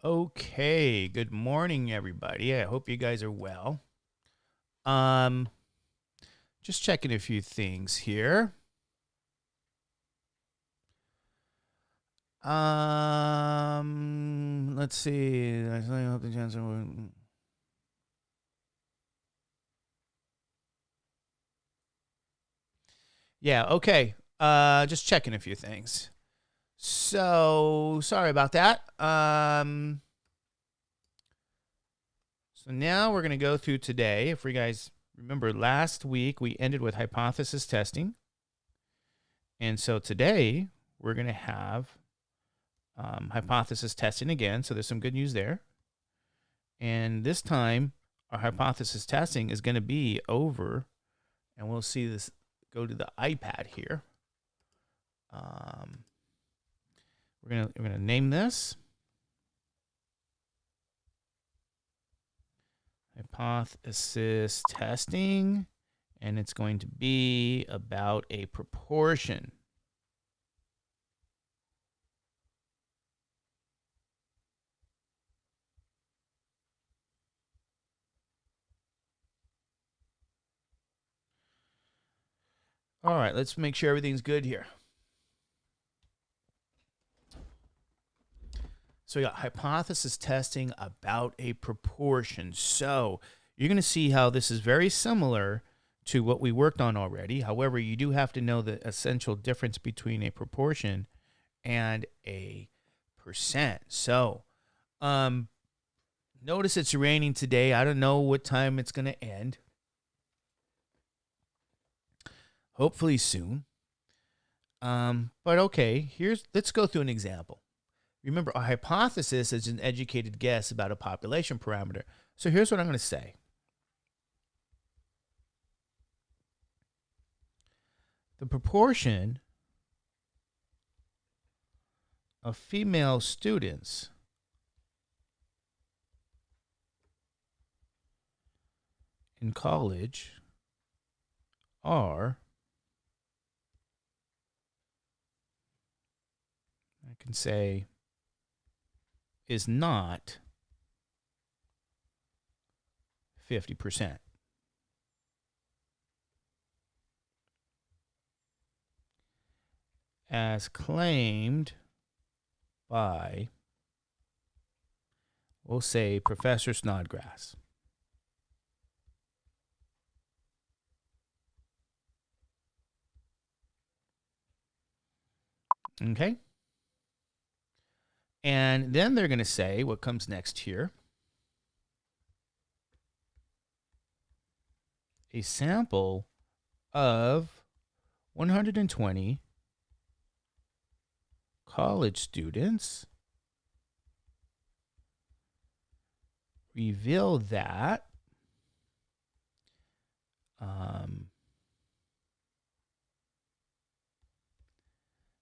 Okay, good morning, everybody. I hope you guys are well. Um, just checking a few things here. Let's see. Yeah, okay. Just checking a few things. So sorry about that. So now we're gonna go through today. If you guys remember, last week we ended with hypothesis testing, and so today we're gonna have hypothesis testing again. So there's some good news there. And this time, our hypothesis testing is going to be over, and we'll see this go to the iPad here. We're gonna name this hypothesis testing, and it's going to be about a proportion. All right, let's make sure everything's good here. So we got hypothesis testing about a proportion. So you're going to see how this is very similar to what we worked on already. However, you do have to know the essential difference between a proportion and a percent. So notice it's raining today. I don't know what time it's going to end. Hopefully soon. But okay, let's go through an example. Remember, a hypothesis is an educated guess about a population parameter. So here's what I'm going to say. The proportion of female students in college are, I can say, is not 50%. As claimed by, we'll say, Professor Snodgrass. Okay? And then they're going to say what comes next here. A sample of 120 college students reveal that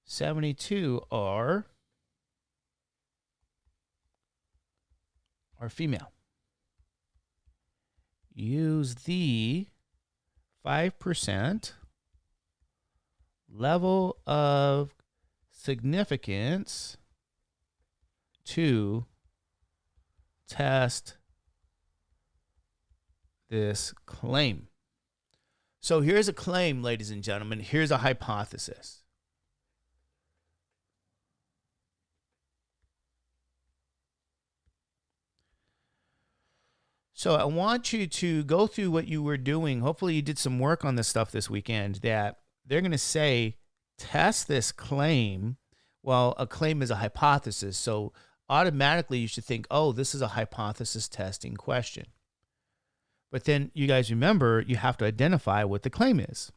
72 are female. Use the 5% level of significance to test this claim. So here's a claim, ladies and gentlemen. Here's a hypothesis. So I want you to go through what you were doing. Hopefully you did some work on this stuff this weekend, that they're going to say, test this claim. Well, a claim is a hypothesis. So automatically you should think, oh, this is a hypothesis testing question. But then you guys remember, you have to identify what the claim is.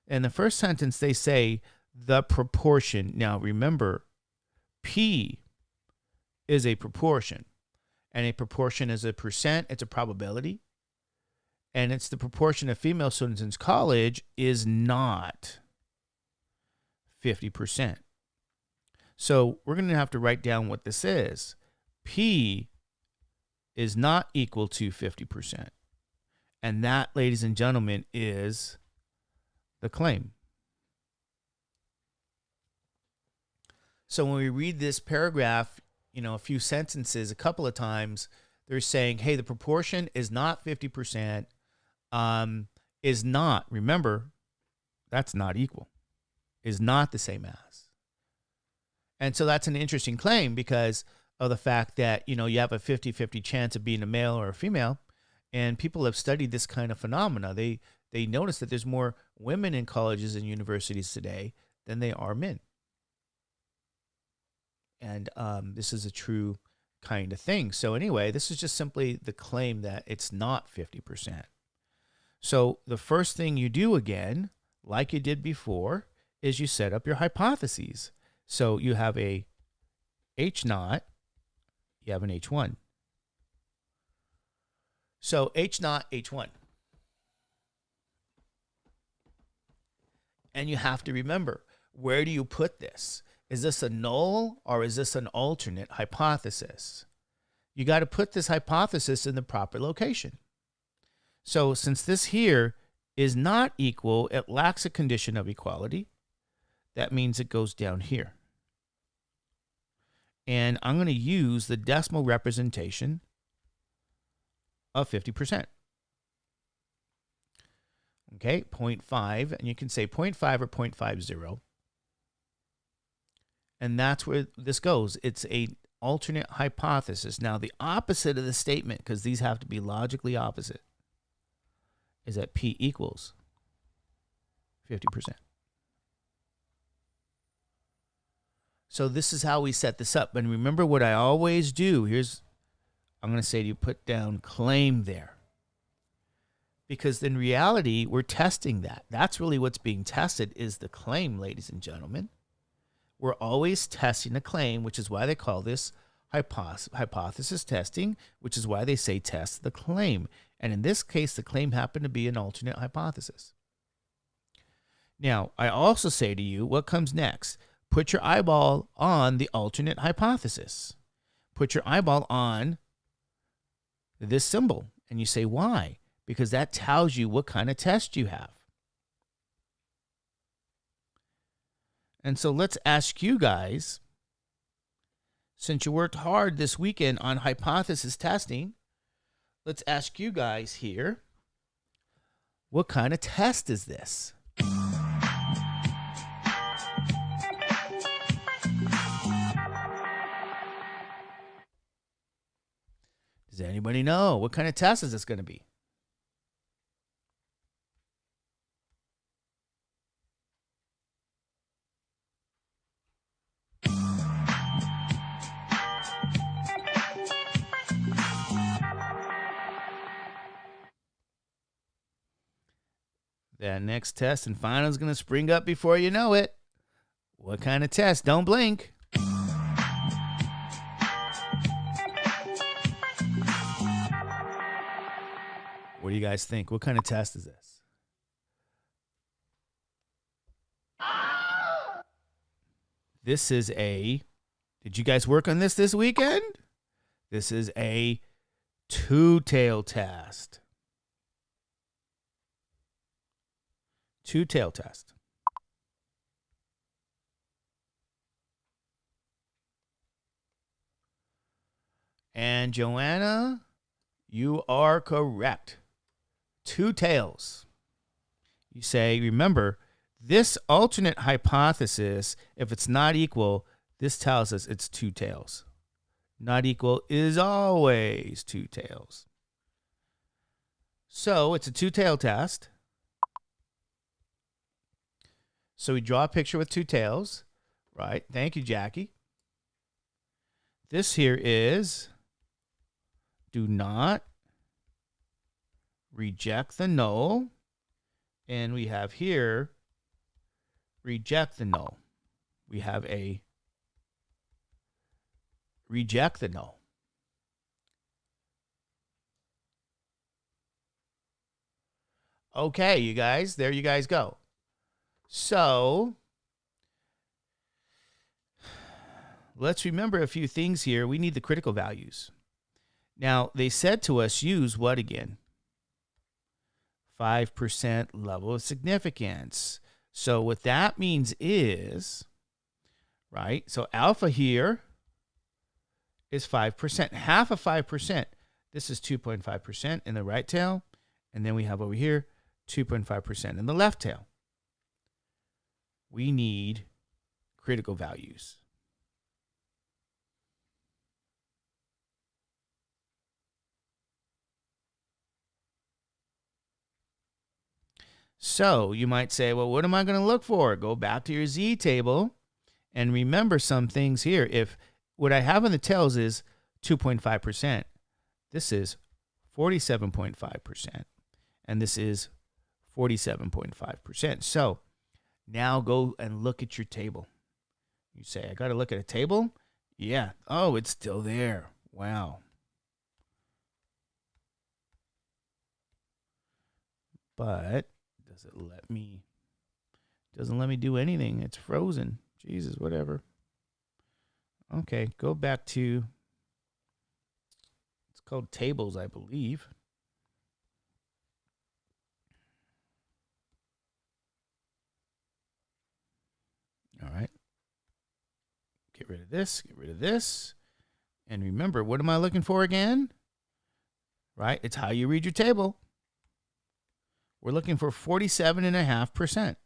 In the first sentence, they say the proportion. Now remember, P is a proportion. And a proportion is a percent, it's a probability. And it's the proportion of female students in college is not 50%. So we're going to have to write down what this is. P is not equal to 50%. And that, ladies and gentlemen, is the claim. So when we read this paragraph, a few sentences, a couple of times, they're saying, hey, the proportion is not 50%, is not, remember, that's not equal, is not the same as. And so that's an interesting claim because of the fact that, you have a 50-50 chance of being a male or a female. And people have studied this kind of phenomena. They notice that there's more women in colleges and universities today than they are men. And this is a true kind of thing. So anyway, this is just simply the claim that it's not 50%. So the first thing you do again, like you did before, is you set up your hypotheses. So you have a H0, you have an H1. So H0, H1. And you have to remember, where do you put this? Is this a null or is this an alternate hypothesis? You got to put this hypothesis in the proper location. So since this here is not equal, it lacks a condition of equality. That means it goes down here. And I'm going to use the decimal representation of 50%. Okay, 0.5, and you can say 0.5 or 0.50. And that's where this goes. It's a alternate hypothesis. Now, the opposite of the statement, because these have to be logically opposite, is that P equals 50%. So this is how we set this up. And remember what I always do. I'm going to say to you, put down claim there. Because in reality, we're testing that. That's really what's being tested is the claim, ladies and gentlemen. We're always testing a claim, which is why they call this hypothesis testing, which is why they say test the claim. And in this case, the claim happened to be an alternate hypothesis. Now, I also say to you, what comes next? Put your eyeball on the alternate hypothesis. Put your eyeball on this symbol. And you say, why? Because that tells you what kind of test you have. And so let's ask you guys, since you worked hard this weekend on hypothesis testing, let's ask you guys here, what kind of test is this? Does anybody know? What kind of test is this going to be? That next test and final is going to spring up before you know it. What kind of test? Don't blink. What do you guys think? What kind of test is this? This is did you guys work on this weekend? This is a two-tail test. Two-tail test. And Joanna, you are correct. Two tails. You say, remember, this alternate hypothesis, if it's not equal, this tells us it's two tails. Not equal is always two tails. So it's a two-tail test. So we draw a picture with two tails, right? Thank you, Jackie. This here is do not reject the null. And we have here reject the null. We have a reject the null. Okay, you guys, there you guys go. So let's remember a few things here. We need the critical values. Now, they said to us, use what again? 5% level of significance. So what that means is, right, so alpha here is 5%. Half of 5%. This is 2.5% in the right tail. And then we have over here 2.5% in the left tail. We need critical values. So you might say, well, what am I going to look for? Go back to your Z table and remember some things here. If what I have on the tails is 2.5%, this is 47.5%, and this is 47.5%. So now go and look at your table. You say, I got to look at a table? Yeah. Oh, it's still there. Wow. But does it let me? Doesn't let me do anything. It's frozen. Jesus, whatever. Okay, go back to, it's called tables, I believe. All right. Get rid of this, get rid of this. And remember, what am I looking for again? Right? It's how you read your table. We're looking for 47.5%.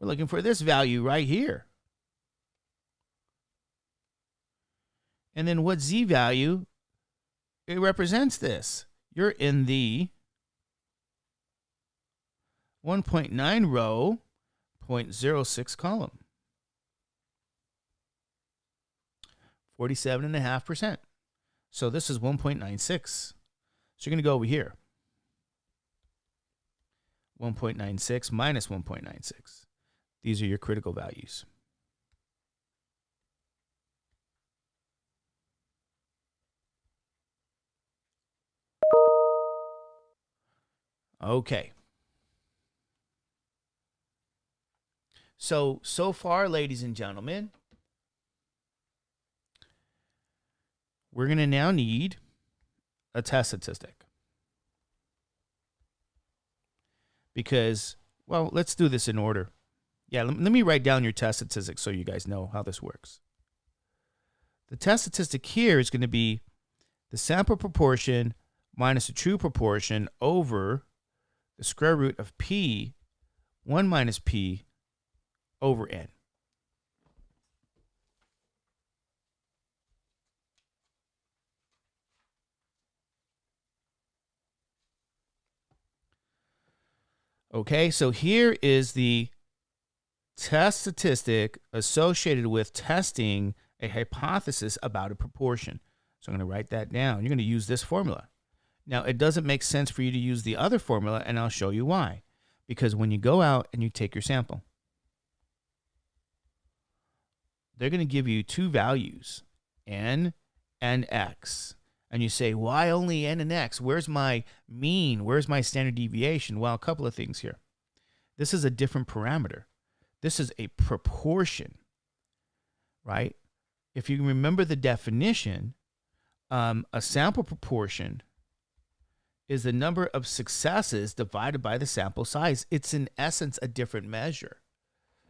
We're looking for this value right here. And then what Z value, it represents this. You're in the 1.9 row, 0.06 column. 47.5%. So this is 1.96. So you're going to go over here. 1.96 minus 1.96. These are your critical values. Okay. So far, ladies and gentlemen, we're going to now need a test statistic. Because, well, let's do this in order. Yeah, let me write down your test statistic so you guys know how this works. The test statistic here is going to be the sample proportion minus the true proportion over the square root of P, 1 minus P, over N. Okay, so here is the test statistic associated with testing a hypothesis about a proportion. So I'm going to write that down. You're going to use this formula. Now, it doesn't make sense for you to use the other formula, and I'll show you why. Because when you go out and you take your sample, they're going to give you two values, N and X. And you say, why only N and X? Where's my mean? Where's my standard deviation? Well, a couple of things here. This is a different parameter. This is a proportion, right? If you remember the definition, a sample proportion is the number of successes divided by the sample size. It's in essence a different measure.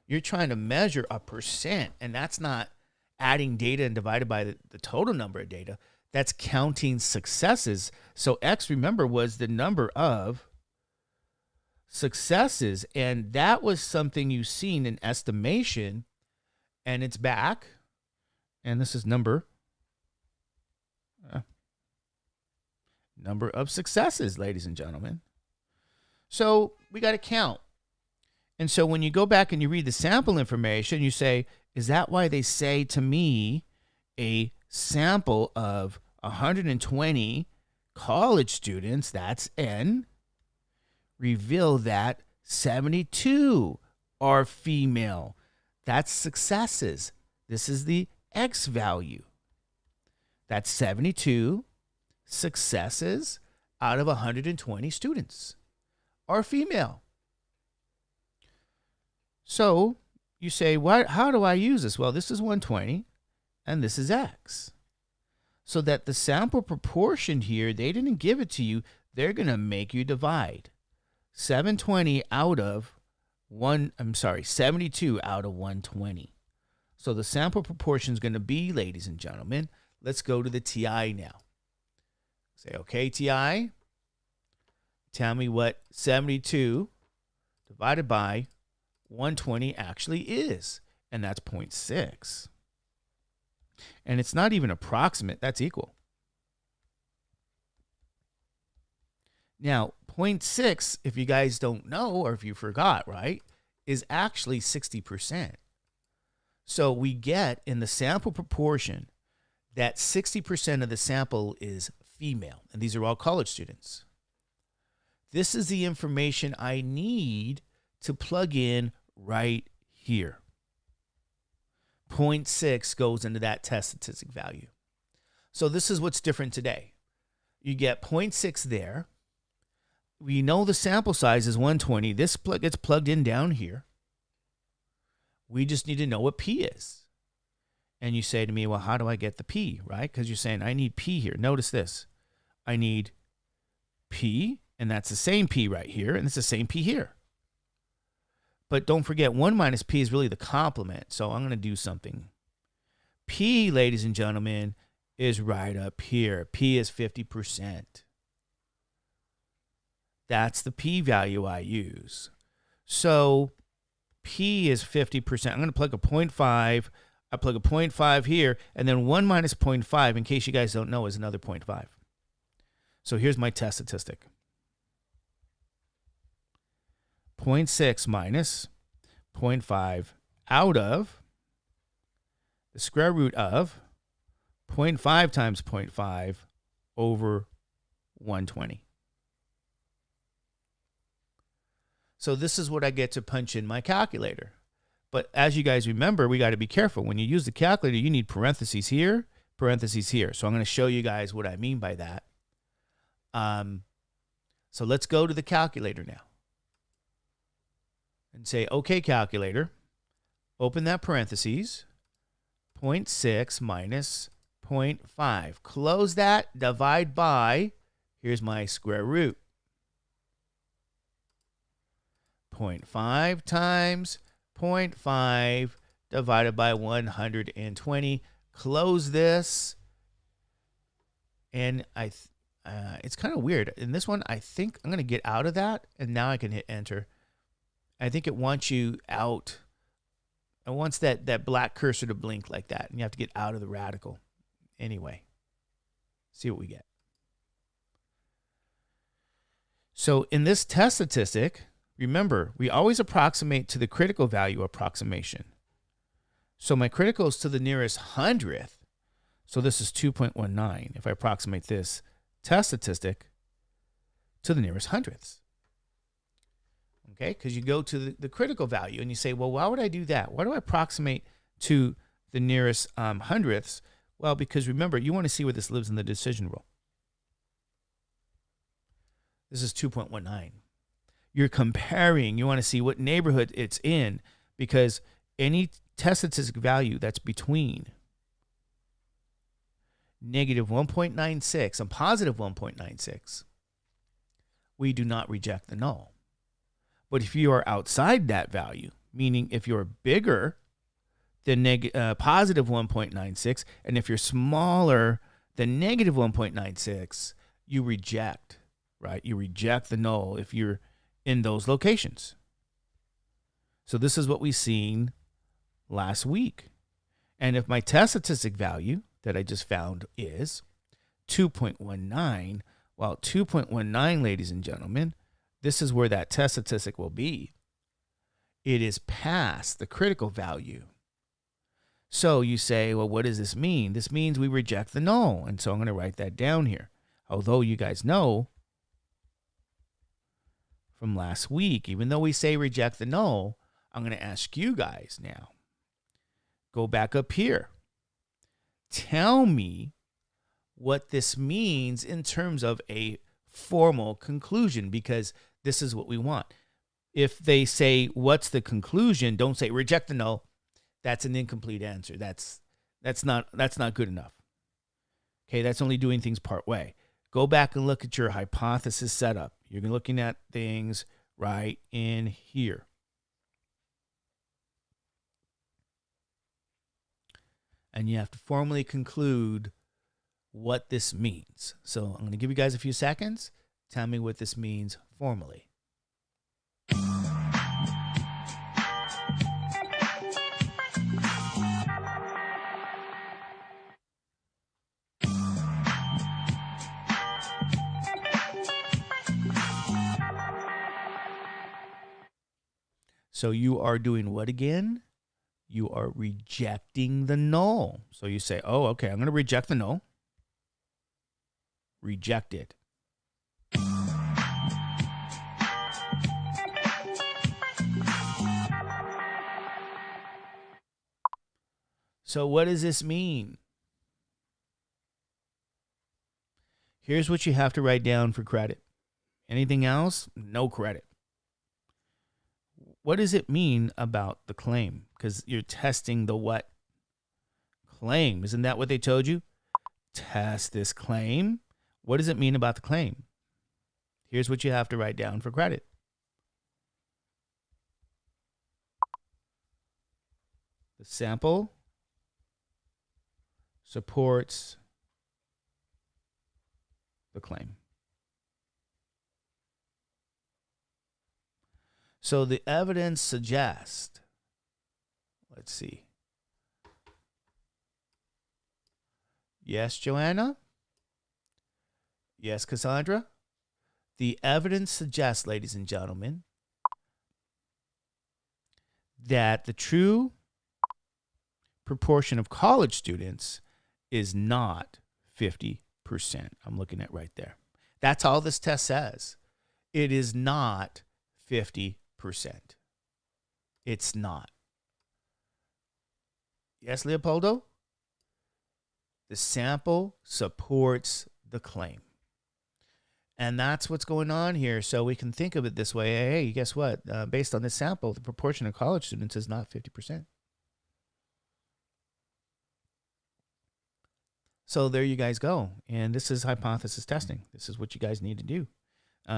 You're trying to measure a percent, and that's not adding data and divided by the total number of data. That's counting successes. So X, remember, was the number of successes, and that was something you've seen in estimation, and it's back, and this is number of successes, ladies and gentlemen. So we got to count. And so when you go back and you read the sample information, you say, is that why they say to me a sample of 120 college students, that's N, reveal that 72 are female? That's successes. This is the X value. That's 72 successes out of 120 students are female. So you say, how do I use this? Well, this is 120 and this is X. So that the sample proportion here, they didn't give it to you. They're going to make you divide 72 out of 120. So the sample proportion is going to be, ladies and gentlemen, let's go to the TI now. Say, okay, TI, tell me what 72 divided by 120 actually is. And that's 0.6. And it's not even approximate. That's equal. Now, 0.6, if you guys don't know or if you forgot, right, is actually 60%. So we get in the sample proportion that 60% of the sample is female. And these are all college students. This is the information I need to plug in right here. 0.6 goes into that test statistic value. So this is what's different today. You get 0.6 there. We know the sample size is 120. This gets plugged in down here. We just need to know what P is. And you say to me, well, how do I get the P, right? Because you're saying I need P here. Notice this. I need P, and that's the same P right here, and it's the same P here. But don't forget, 1 minus P is really the complement. So I'm going to do something. P, ladies and gentlemen, is right up here. P is 50%. That's the P value I use. So P is 50%. I'm going to plug a 0.5. I plug a 0.5 here, and then 1 minus 0.5, in case you guys don't know, is another 0.5. So here's my test statistic. 0.6 minus 0.5 out of the square root of 0.5 times 0.5 over 120. So this is what I get to punch in my calculator. But as you guys remember, we got to be careful. When you use the calculator, you need parentheses here, parentheses here. So I'm going to show you guys what I mean by that. So let's go to the calculator now. And say, okay, calculator, open that parentheses, 0.6 minus 0.5. Close that, divide by, here's my square root. 0.5 times 0.5 divided by 120. Close this. And it's kind of weird. In this one, I think I'm going to get out of that, and now I can hit enter. I think it wants you out. It wants that black cursor to blink like that, and you have to get out of the radical. Anyway, see what we get. So in this test statistic, remember, we always approximate to the critical value approximation. So my critical is to the nearest hundredth. So this is 2.19. If I approximate this test statistic to the nearest hundredths. Okay, because you go to the critical value and you say, well, why would I do that? Why do I approximate to the nearest hundredths? Well, because remember, you want to see where this lives in the decision rule. This is 2.19. You're comparing. You want to see what neighborhood it's in, because any test statistic value that's between negative 1.96 and positive 1.96, we do not reject the null. But if you are outside that value, meaning if you're bigger than positive 1.96, and if you're smaller than negative 1.96, you reject, right? You reject the null if you're in those locations. So this is what we seen last week. And if my test statistic value that I just found is 2.19, well, 2.19, ladies and gentlemen, this is where that test statistic will be. It is past the critical value. So you say, well, what does this mean? This means we reject the null. And so I'm going to write that down here. Although you guys know from last week, even though we say reject the null, I'm going to ask you guys now. Go back up here. Tell me what this means in terms of a formal conclusion, because this is what we want. If they say, what's the conclusion? Don't say reject the null. That's an incomplete answer. That's not good enough. Okay, that's only doing things part way. Go back and look at your hypothesis setup. You're looking at things right in here. And you have to formally conclude what this means. So I'm going to give you guys a few seconds. Tell me what this means formally. So you are doing what again? You are rejecting the null. So you say, oh, okay, I'm going to reject the null. Reject it. So what does this mean? Here's what you have to write down for credit. Anything else? No credit. What does it mean about the claim? Because you're testing the what? Claim. Isn't that what they told you? Test this claim. What does it mean about the claim? Here's what you have to write down for credit. The sample supports the claim. So the evidence suggests, let's see. Yes, Joanna? Yes, Cassandra? The evidence suggests, ladies and gentlemen, that the true proportion of college students is not 50%. I'm looking at right there. That's all this test says. It is not 50%. It's not. Yes, Leopoldo? The sample supports the claim. And that's what's going on here. So we can think of it this way. Hey, guess what? Based on this sample, the proportion of college students is not 50%. So there you guys go. And this is hypothesis testing. This is what you guys need to do.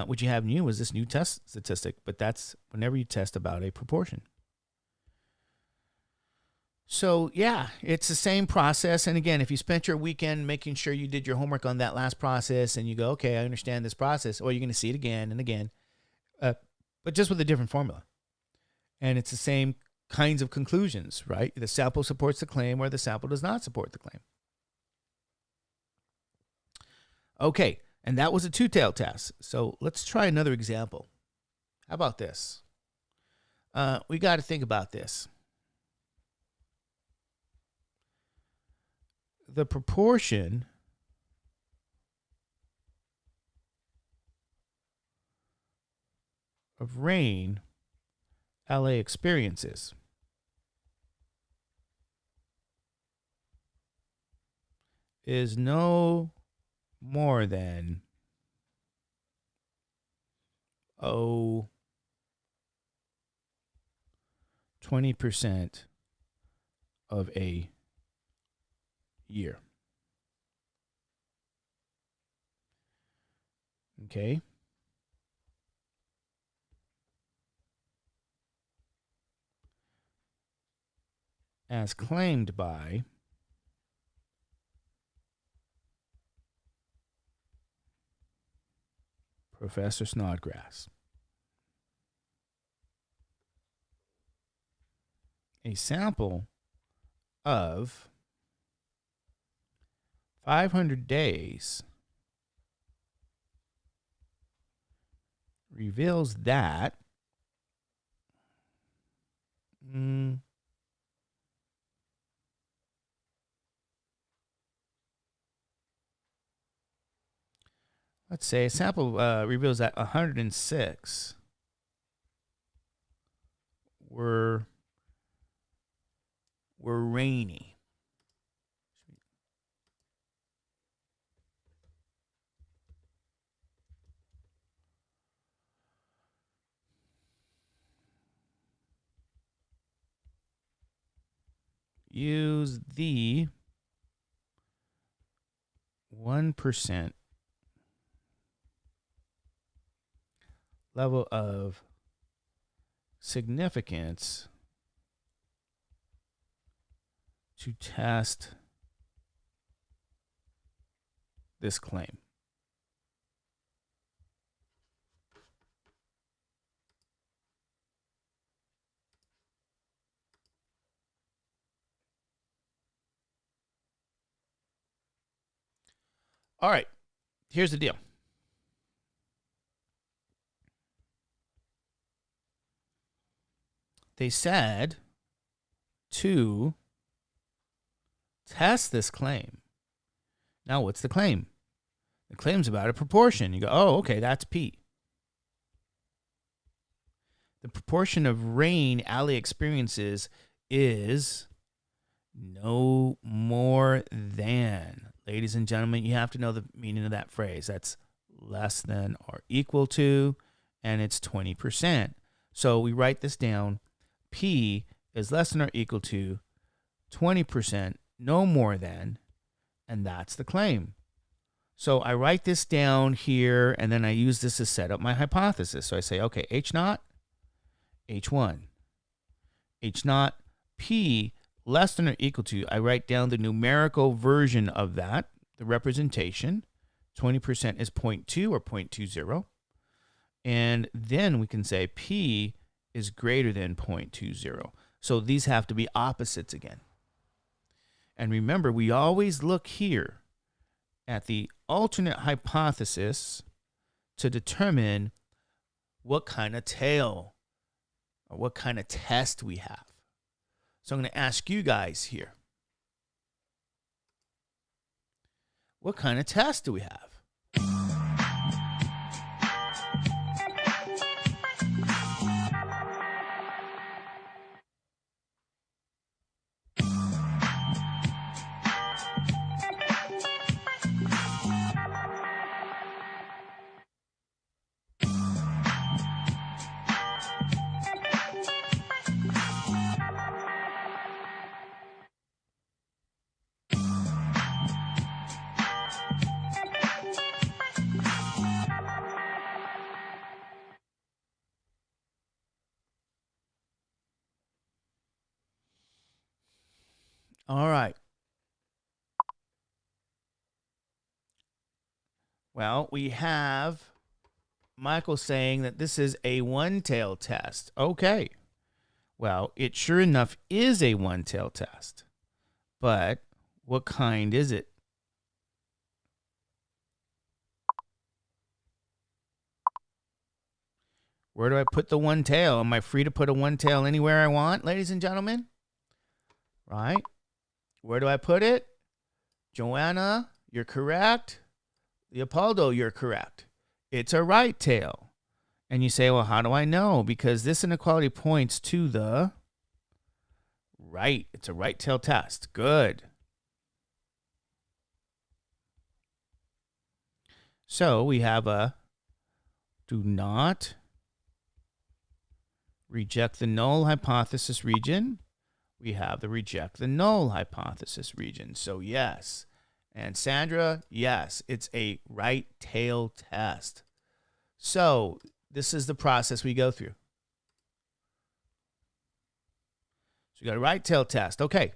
What you have new is this new test statistic, but that's whenever you test about a proportion. So yeah, it's the same process. And again, if you spent your weekend making sure you did your homework on that last process and you go, okay, I understand this process, or you're going to see it again and again, but just with a different formula. And it's the same kinds of conclusions, right? The sample supports the claim or the sample does not support the claim. Okay, and that was a two-tailed test. So let's try another example. How about this? We got to think about this. The proportion of rain LA experiences is no more than 20% of a year. Okay. As claimed by Professor Snodgrass. A sample of 500 days reveals that let's say a sample reveals that 106 were rainy. Use the 1% level of significance to test this claim. All right, here's the deal. They said to test this claim. Now, what's the claim? The claim's about a proportion. You go, oh, okay, that's P. The proportion of rain Allie experiences is no more than. Ladies and gentlemen, you have to know the meaning of that phrase. That's less than or equal to, and it's 20%. So we write this down. P is less than or equal to 20%, no more than, and that's the claim. So I write this down here, and then I use this to set up my hypothesis. So I say, okay, H naught, H1. H naught, P less than or equal to, I write down the numerical version of that, the representation. 20% is 0.2 or 0.20. And then we can say P is greater than 0.20. So these have to be opposites again. And remember, we always look here at the alternate hypothesis to determine what kind of tail or what kind of test we have. So I'm going to ask you guys here, what kind of test do we have? All right. Well, we have Michael saying that this is a one-tail test. Okay. Well, it sure enough is a one-tail test. But what kind is it? Where do I put the one tail? Am I free to put a one tail anywhere I want, ladies and gentlemen? Right? Where do I put it? Joanna, you're correct. Leopoldo, you're correct. It's a right tail. And you say, well, how do I know? Because this inequality points to the right. It's a right tail test. Good. So we have a do not reject the null hypothesis region. We have the reject the null hypothesis region. So yes. And Sandra, yes, it's a right tail test. So this is the process we go through. So you got a right tail test. Okay.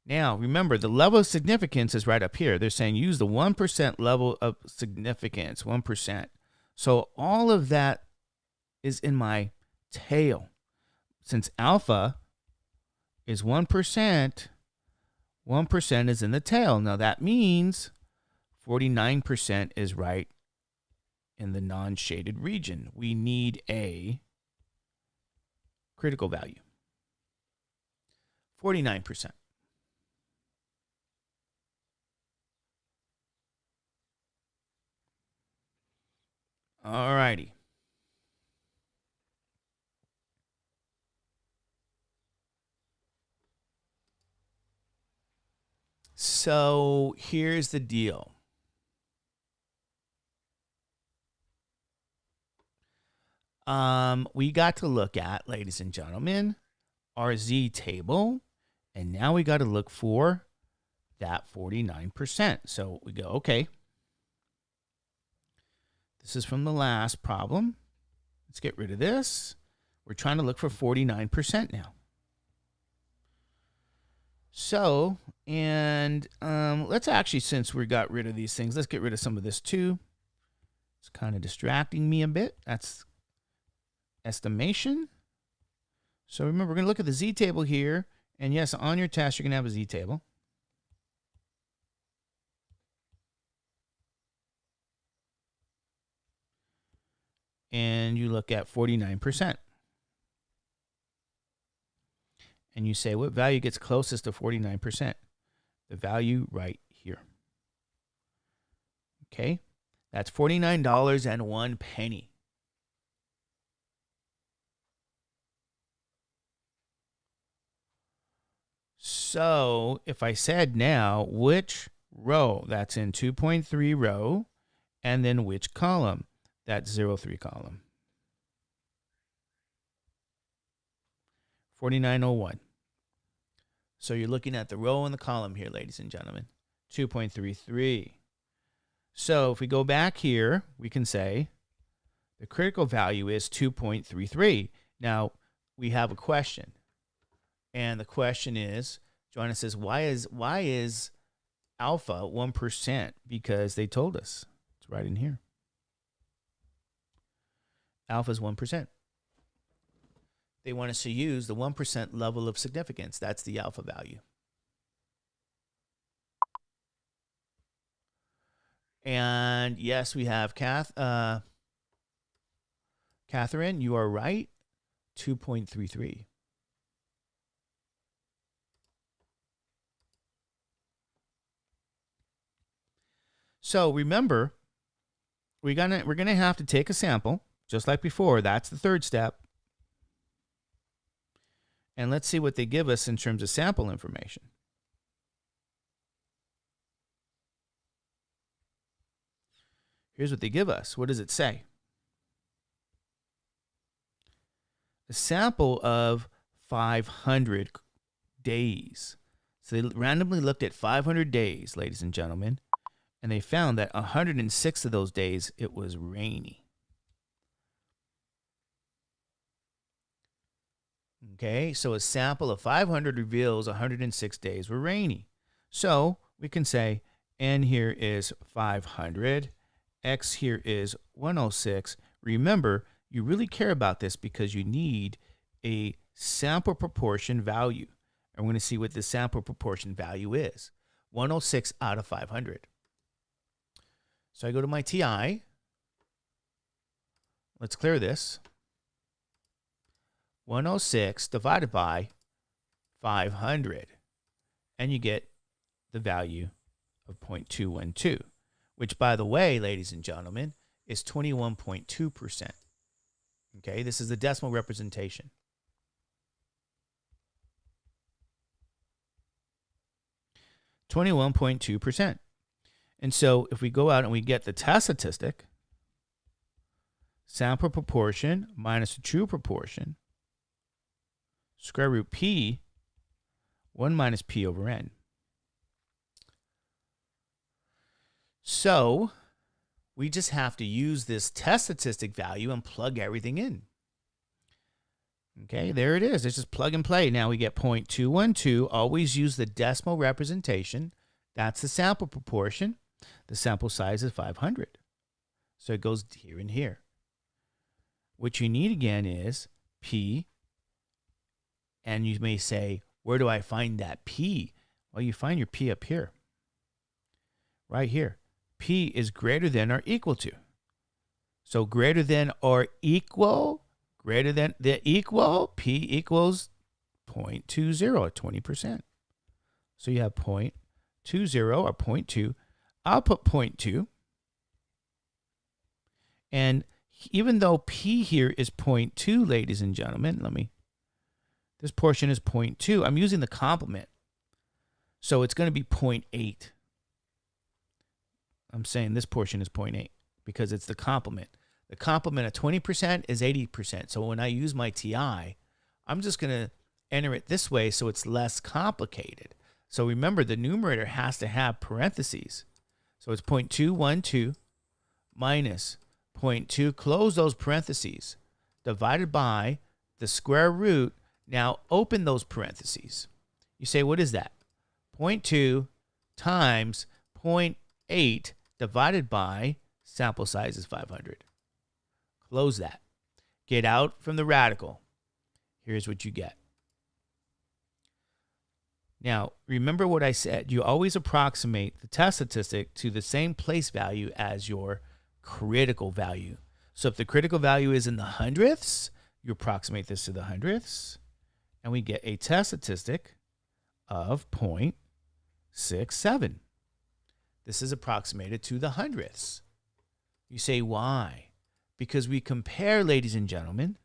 Now, remember, the level of significance is right up here. They're saying use the 1% level of significance, 1%. So all of that is in my tail. Since alpha is 1%, 1% is in the tail. Now, that means 49% is right in the non-shaded region. We need a critical value. 49%. All righty. So here's the deal. We got to look at, ladies and gentlemen, our Z table, and now we got to look for that 49%. So we go, okay. This is from the last problem. Let's get rid of this. We're trying to look for 49% now. So, and let's actually, since we got rid of these things, let's get rid of some of this too. It's kind of distracting me a bit. That's estimation. So remember, we're going to look at the Z table here. And yes, on your test, you're going to have a Z table. And you look at 49%. And you say, what value gets closest to 49%? The value right here. Okay, that's $49.01. So if I said now, which row? That's in 2.3 row, and then which column? That's 03 column. 4901. So you're looking at the row and the column here, ladies and gentlemen. 2.33. So if we go back here, we can say the critical value is 2.33. Now, we have a question. And the question is, Joanna says, why is alpha 1%? Because they told us. It's right in here. Alpha is 1%. They want us to use the 1% level of significance. That's the alpha value. And yes, we have Catherine, you are right, 2.33. So remember, we're gonna have to take a sample, just like before. That's the third step. And let's see what they give us in terms of sample information. Here's what they give us. What does it say? A sample of 500 days. So they randomly looked at 500 days, ladies and gentlemen, and they found that 106 of those days it was rainy. Okay, so a sample of 500 reveals 106 days were rainy. So we can say N here is 500, X here is 106. Remember, you really care about this because you need a sample proportion value. And we're going to see what the sample proportion value is. 106 out of 500. So I go to my TI. Let's clear this. 106 divided by 500. And you get the value of 0.212, which, by the way, ladies and gentlemen, is 21.2%. Okay, this is the decimal representation. %. And so if we go out and we get the test statistic, sample proportion minus the true proportion, square root P, 1 minus P over N. So we just have to use this test statistic value and plug everything in. Okay, there it is. It's just plug and play. Now we get 0.212. Always use the decimal representation. That's the sample proportion. The sample size is 500. So it goes here and here. What you need again is P. And you may say, where do I find that P? Well, you find your P up here. Right here. P is greater than or equal to. So greater than or equal, greater than the equal, P equals 0.20 or 20%. So you have 0.20 or 0.2. I'll put 0.2. And even though P here is 0.2, ladies and gentlemen, this portion is 0.2. I'm using the complement. So it's going to be 0.8. I'm saying this portion is 0.8 because it's the complement. The complement of 20% is 80%. So when I use my TI, I'm just going to enter it this way so it's less complicated. So remember, the numerator has to have parentheses. So it's 0.212 minus 0.2, close those parentheses, divided by the square root. Now open those parentheses. You say, what is that? 0.2 times 0.8 divided by sample size is 500. Close that. Get out from the radical. Here's what you get. Now, remember what I said. You always approximate the test statistic to the same place value as your critical value. So if the critical value is in the hundredths, you approximate this to the hundredths, and we get a test statistic of 0.67. This is approximated to the hundredths. You say, why? Because we compare, ladies and gentlemen,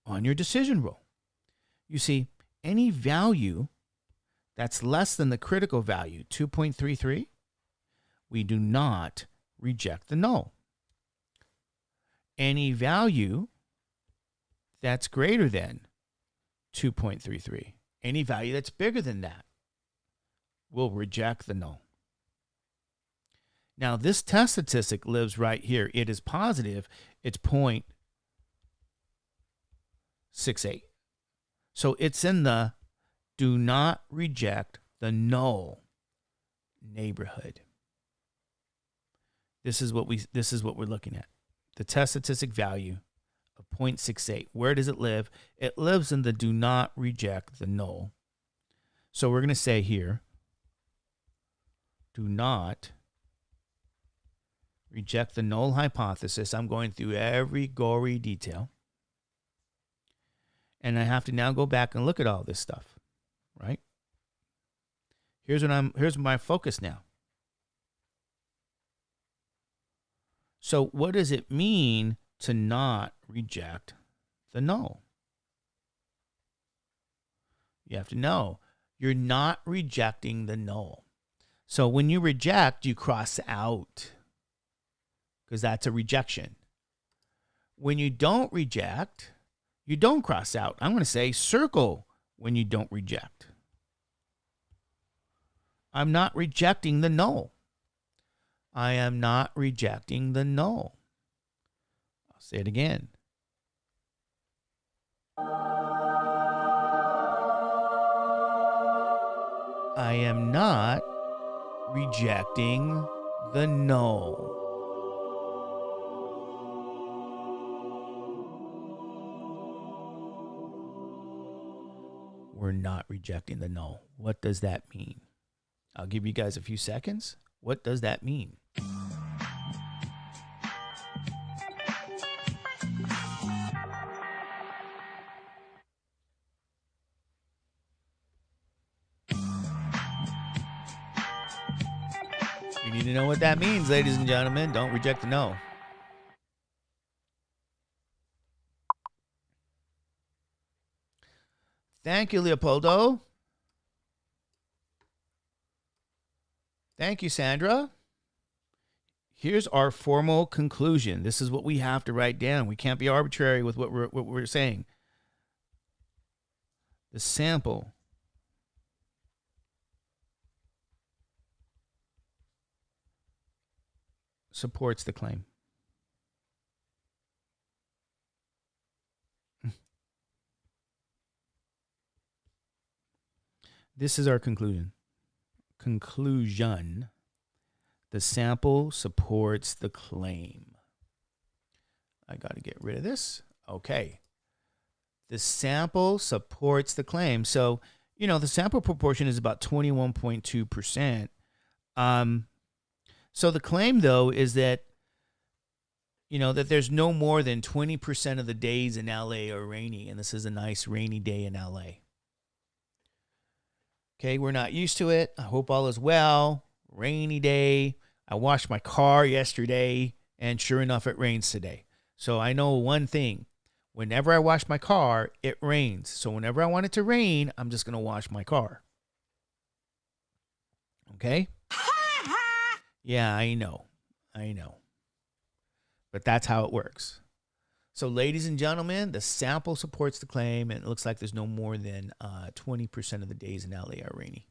on your decision rule. You see, any value that's less than the critical value, 2.33, we do not reject the null. Any value that's greater than 2.33, any value that's bigger than that, we'll reject the null. Now, this test statistic lives right here. It is positive. It's 0.68. So it's in the do not reject the null neighborhood. This is what we're looking at. The test statistic value of 0.68. Where does it live? It lives in the do not reject the null. So we're going to say here, do not reject the null hypothesis. I'm going through every gory detail. And I have to now go back and look at all this stuff, right? Here's my focus now. So what does it mean to not reject the null? You have to know you're not rejecting the null. So when you reject, you cross out because that's a rejection. When you don't reject, you don't cross out. I'm going to say circle when you don't reject. I'm not rejecting the null. I am not rejecting the null. I'll say it again. I am not rejecting the null. We're not rejecting the null. What does that mean? I'll give you guys a few seconds. What does that mean? You need to know what that means, ladies and gentlemen. Don't reject the null. Thank you, Leopoldo. Thank you, Sandra. Here's our formal conclusion. This is what we have to write down. We can't be arbitrary with what we're saying. The sample supports the claim. This is our conclusion. Conclusion. The sample supports the claim. I got to get rid of this. Okay. The sample supports the claim. So, the sample proportion is about 21.2%. So the claim, though, is that, that there's no more than 20% of the days in LA are rainy, and this is a nice rainy day in LA. Okay, we're not used to it. I hope all is well. Rainy day. I washed my car yesterday, and sure enough, it rains today. So I know one thing. Whenever I wash my car, it rains. So whenever I want it to rain, I'm just going to wash my car. Okay? Yeah, I know. But that's how it works. So, ladies and gentlemen, the sample supports the claim, and it looks like there's no more than 20% of the days in LA are rainy.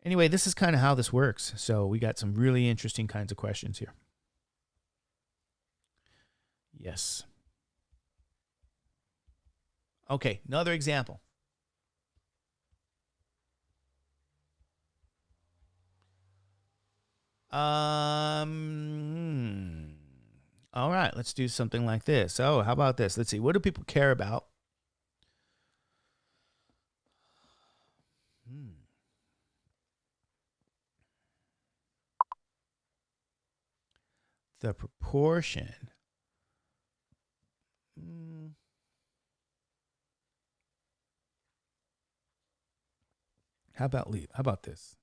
Anyway, this is kind of how this works. So we got some really interesting kinds of questions here. Yes. Okay, another example. All right, let's do something like this. Oh, how about this? Let's see. What do people care about? The proportion. How about this?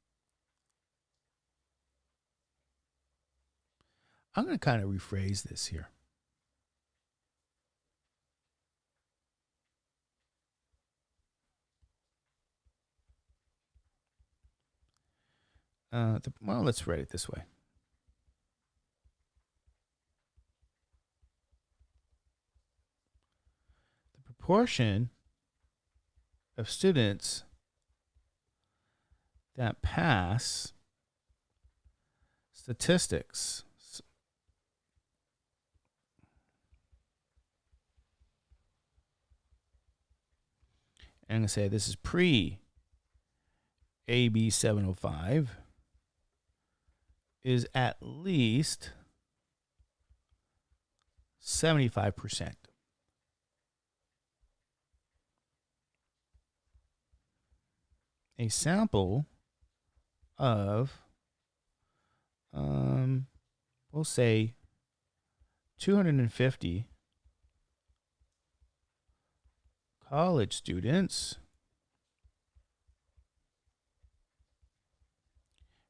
I'm going to kind of rephrase this here. Well, let's write it this way. The proportion of students that pass statistics and I'm going to say this is pre AB 705 is at least 75%. A sample of, we'll say 250 college students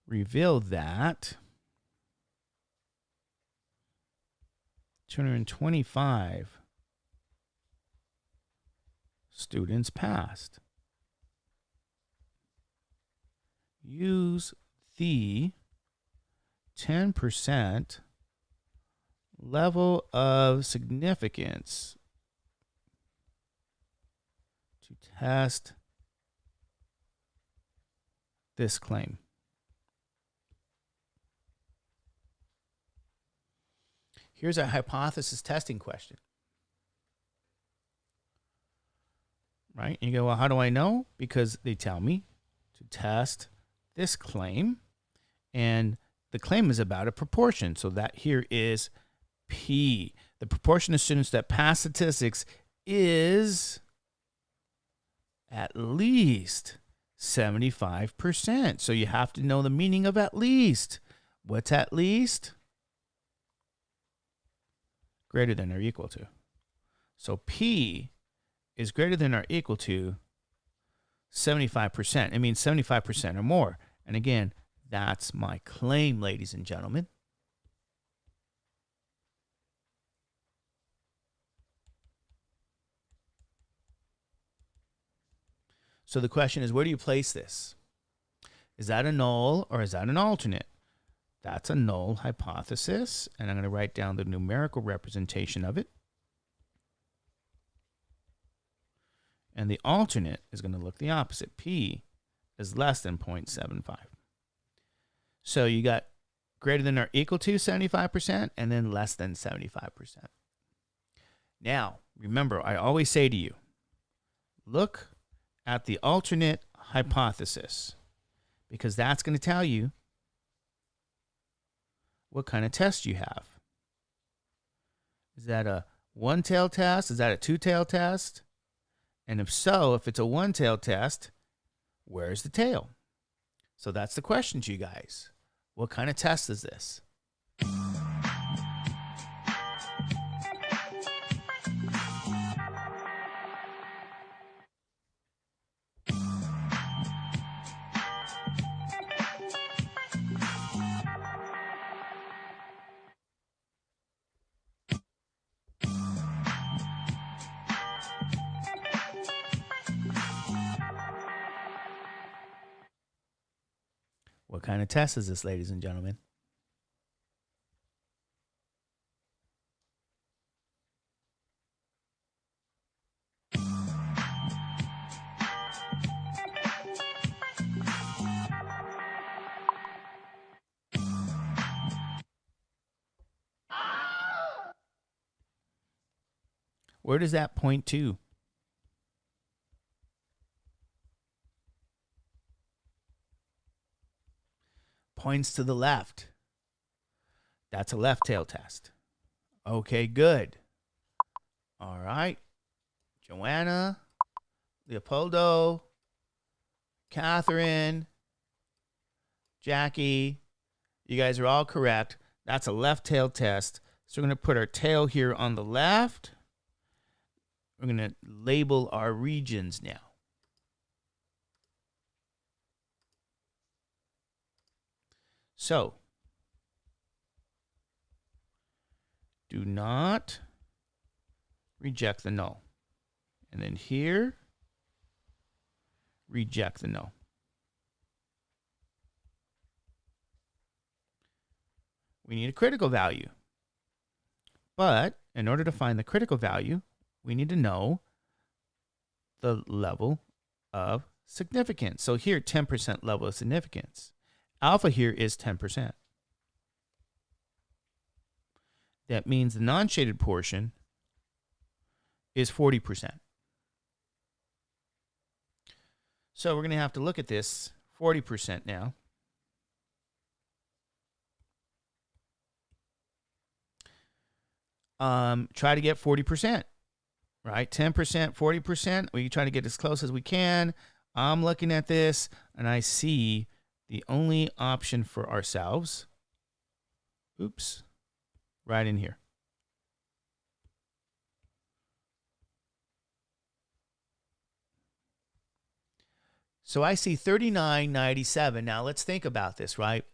revealed that 225 students passed. Use the 10% level of significance to test this claim. Here's a hypothesis testing question. Right? And you go, well, how do I know? Because they tell me to test this claim, and the claim is about a proportion. So that here is P. The proportion of students that pass statistics is at least 75%. So you have to know the meaning of at least. What's at least? Greater than or equal to. So P is greater than or equal to 75%. It means 75% or more. And again, that's my claim, ladies and gentlemen. So the question is, where do you place this? Is that a null or is that an alternate? That's a null hypothesis, and I'm going to write down the numerical representation of it. And the alternate is going to look the opposite. P is less than 0.75. So you got greater than or equal to 75% and then less than 75%. Now, remember, I always say to you, look at the alternate hypothesis, because that's going to tell you what kind of test you have. Is that a one-tail test? Is that a two-tail test? And if so, if it's a one-tail test, where's the tail? So that's the question to you guys. What kind of test is this? What kind of test is this, ladies and gentlemen? Where does that point to? Points to the left. That's a left tail test. Okay, good. All right. Joanna, Leopoldo, Catherine, Jackie, you guys are all correct. That's a left tail test. So we're going to put our tail here on the left. We're going to label our regions now. So, do not reject the null. And then here, reject the null. We need a critical value. But in order to find the critical value, we need to know the level of significance. So here, 10% level of significance. Alpha here is 10%. That means the non-shaded portion is 40%. So we're going to have to look at this 40% now. Try to get 40%, right? 10%, 40%. We try to get as close as we can. I'm looking at this and I see the only option for ourselves, right in here. So I see $39.97. Now let's think about this, right?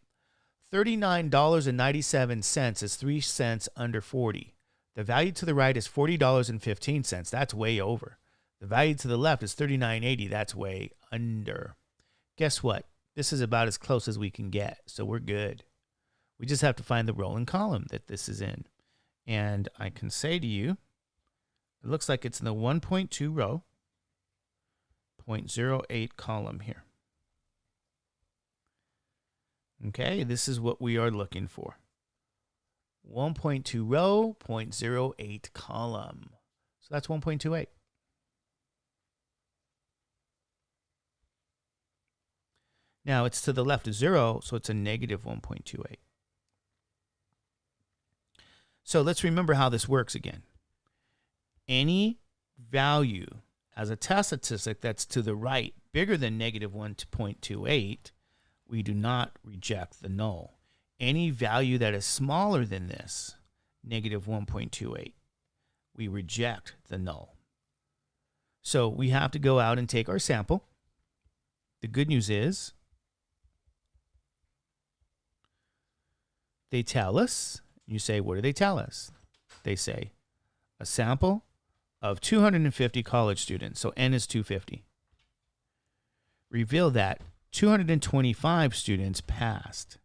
$39.97 is 3 cents under 40. The value to the right is $40.15. That's way over. The value to the left is $39.80. That's way under. Guess what? This is about as close as we can get, so we're good. We just have to find the row and column that this is in. And I can say to you, it looks like it's in the 1.2 row, 0.08 column here. Okay, this is what we are looking for. 1.2 row, 0.08 column. So that's 1.28. Now it's to the left of 0, so it's a negative 1.28. So let's remember how this works again. Any value as a test statistic that's to the right, bigger than negative 1.28, we do not reject the null. Any value that is smaller than this, negative 1.28, we reject the null. So we have to go out and take our sample. The good news is they tell us, you say, what do they tell us? They say a sample of 250 college students, so N is 250, reveal that 225 students passed.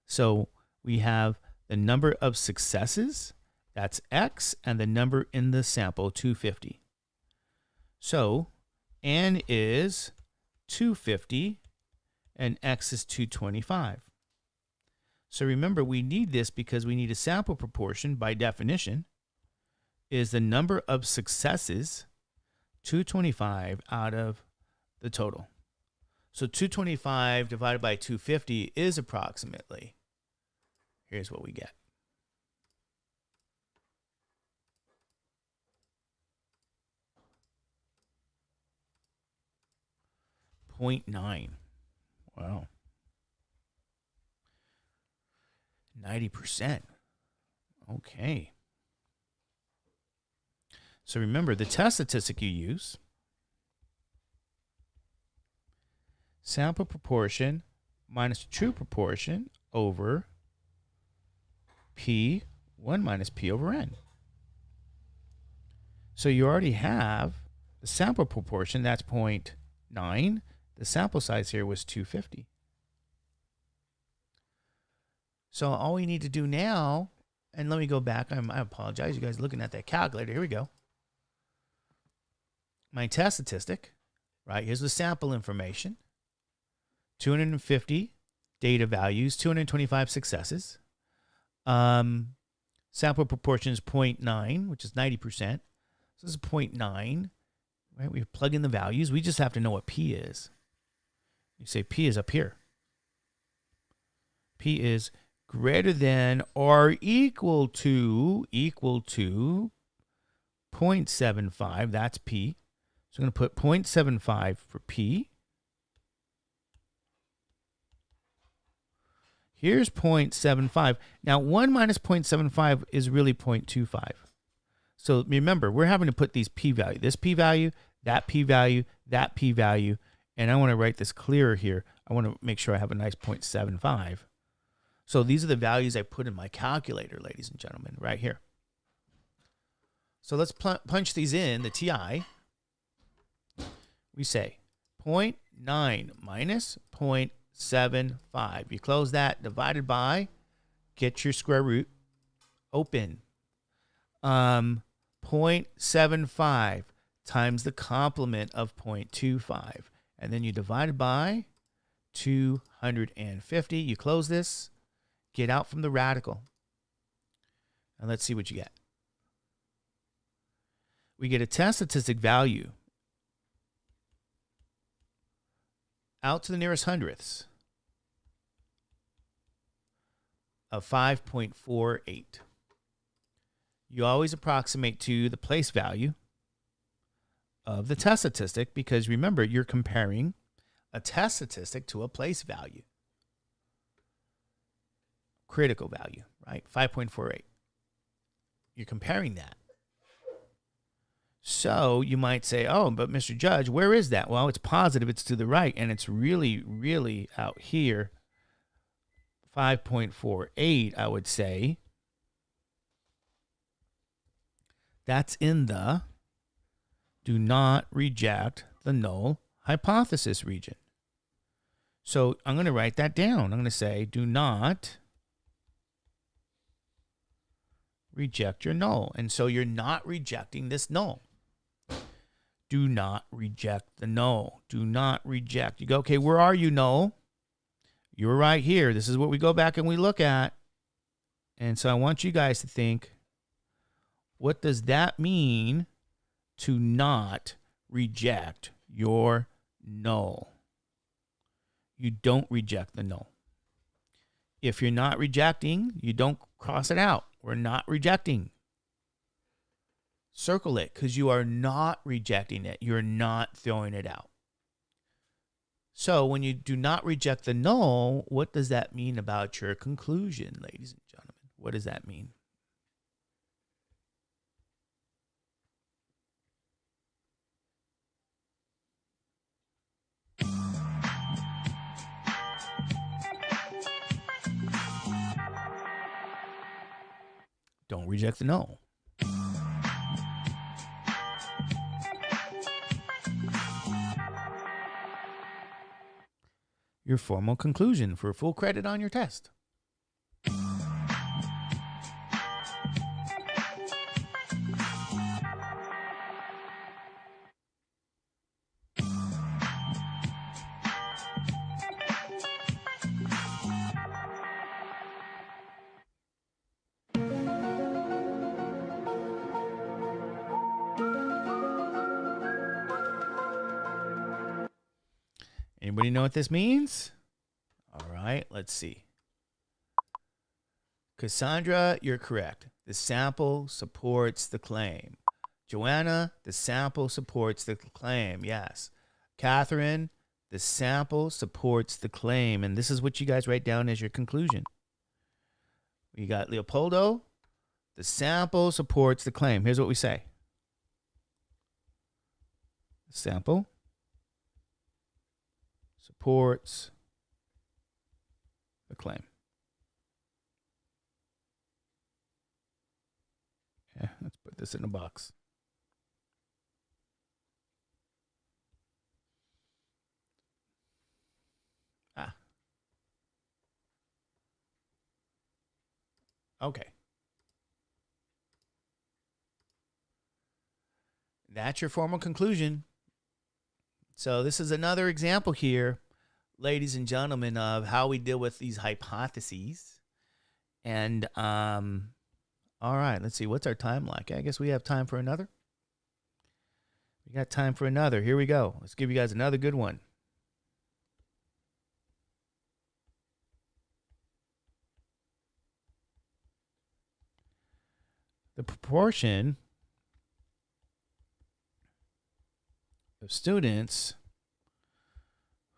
So we have the number of successes, that's X, and the number in the sample, 250. So N is 250 and X is 225. So remember, we need this because we need a sample proportion, by definition, is the number of successes, 225 out of the total. So 225 divided by 250 is approximately, here's what we get. 0.9. Wow. 90%. Okay. So remember, the test statistic you use, sample proportion minus true proportion over P1 minus P over N. So you already have the sample proportion, that's 0.9. The sample size here was 250. So all we need to do now, and let me go back. I apologize. You guys are looking at that calculator. Here we go. My test statistic, right? Here's the sample information. 250 data values, 225 successes. Sample proportion is 0.9, which is 90%. So this is 0.9, right? We plug in the values. We just have to know what P is. You say P is up here. P is greater than or equal to 0.75. That's P. So I'm going to put 0.75 for P. Here's 0.75. Now, 1 minus 0.75 is really 0.25. So remember, we're having to put these p-value, this p-value, that p-value, that p-value, and I want to write this clearer here. I want to make sure I have a nice 0.75. So these are the values I put in my calculator, ladies and gentlemen, right here. So let's punch these in, the TI. We say 0.9 minus 0.75. You close that, divided by, get your square root, open. 0.75 times the complement of 0.25. And then you divide it by 250. You close this, get out from the radical. And let's see what you get. We get a test statistic value out to the nearest hundredths of 5.48. You always approximate to the place value of the test statistic because remember, you're comparing a test statistic to a place value. Critical value, right? 5.48. You're comparing that. So you might say, oh, but Mr. Judge, where is that? Well, it's positive. It's to the right, and it's really, really out here. 5.48, I would say. That's in the do not reject the null hypothesis region. So I'm going to write that down. I'm going to say do not reject your null. And so you're not rejecting this null. Do not reject the null. Do not reject. You go, okay, where are you, null? You're right here. This is what we go back and we look at. And so I want you guys to think, what does that mean to not reject your null? You don't reject the null. If you're not rejecting, you don't cross it out. We're not rejecting. Circle it because you are not rejecting it. You're not throwing it out. So when you do not reject the null, what does that mean about your conclusion, ladies and gentlemen? What does that mean? Don't reject the null. Your formal conclusion for full credit on your test. Anybody know what this means? All right, let's see. Cassandra, you're correct. The sample supports the claim. Joanna, the sample supports the claim. Yes. Catherine, the sample supports the claim. And this is what you guys write down as your conclusion. We got Leopoldo, the sample supports the claim. Here's what we say. The sample supports the claim. Yeah, let's put this in a box. Okay. That's your formal conclusion. So this is another example here, ladies and gentlemen, of how we deal with these hypotheses. And all right, let's see. What's our time like? I guess we have time for another. We got time for another. Here we go. Let's give you guys another good one. the proportion of students